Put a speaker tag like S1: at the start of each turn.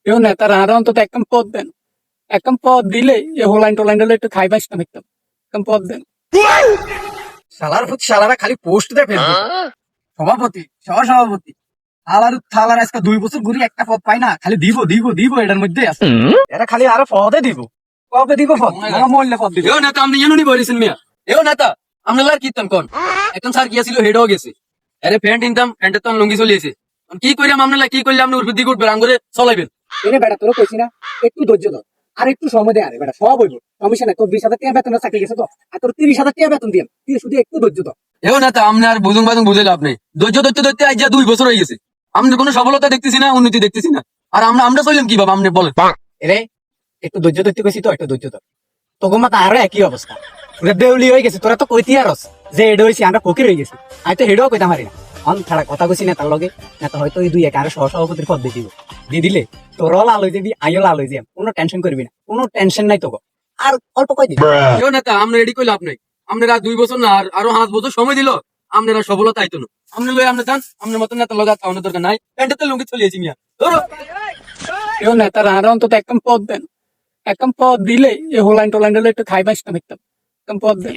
S1: কেউ নেতারা আরো অন্তত একদম পদ দেন, একদম পদ দিলে এ হোলাইন টোলাইন হলে একটু খাইবাস না একদম একদম পদ দেন।
S2: শালার প্রতি শালারা খালি পোস্ট দেয় ফেসবুকে। সভাপতি, সহসভাপতি, থালার আজকে 2 বছর ঘুরি একটা পদ পাই না, খালি দিব দিব দিব এটার মধ্যে আছে। এরা খালি আরো পদে দিব, কবে দিব পদ? আমার মরলে পদ দিব।
S3: এও নেতা আপনি ইউনি বলেছেন মিয়া, এও নেতা আপনি লার কীর্তন কোন এখন স্যার গিয়েছিল হেডও গেছে, আরে ফ্যান্ট ইনকাম ফ্যান্টের তো লুঙ্গি চলিয়েছে, কি কইরাম আপনারা কি করলে আপনি উর্ফি দিকে উঠবেন আঙ্গুরে চলাইবেন।
S2: এনে বেটা তোর কইছি না, একটু ধৈর্য ধর, আর একটু সময় দে। আরে বেটা সব হইব, সমস্যা নাই। তোর 20,000 টাকা বেতন চাকরি গেছে তো, আর তোর 30,000 টাকা বেতন দিন, তুই শুধু একটু ধৈর্য ধর।
S3: এও নেতা আপনি আর বুঝুং বাজুং বুঝে লাভ নেই, ধৈর্য ধরতে ধরতে আজ যা 2 বছর হয়ে গেছে, আপনি কোনো সফলতা দেখতেছি না, উন্নতি দেখতেছি না, আর আমরা চললাম কিভাবে আপনি বলেন।
S2: এরে একটু ধৈর্য ধরতে কইছি তো, একটু ধৈর্য ধর। তোকে মাথা আরো একই অবস্থা, তোরা দেউলি হয়ে গেছে। তোরা তো কইতি আরস যে হেড হয়েছি, আমরা ফকির হয়ে গেছি। আমি তো হেডও কইতাম পারি না। অন ছাড়া কথা কইছি না তার লগে, না তো হয়তো এই 2-1 আরো সহসভাপতির পদ দিয়ে দিব, দিয়ে দিলে তোরও লাল হয়ে যাবি, আইও লাল হয়ে যাম। কোনো টেনশন করবি না, কোনো টেনশন নাই তোকে। আর অল্প কই দিবি।
S3: এও নেতা আপনি রেডি কই লাভ নেই, আপনারা 2 বছর না আরো 5 বছর সময় দিল, আপনারা সফলতা আইতো না। আপনি লই আপনি যান, আপনার মতন নেতা লগা আমাদের দরকার নাই, প্যান্টেতে লুঙ্গি চলিয়েছি মিয়া ধরো।
S1: কেউ নেতারা আরো অন্তত একদম পদ দেন, একদম পদ দিলে এ হোলাইন টোলাইন হলে একটু খাইবাস না একদম একদম পদ দেন।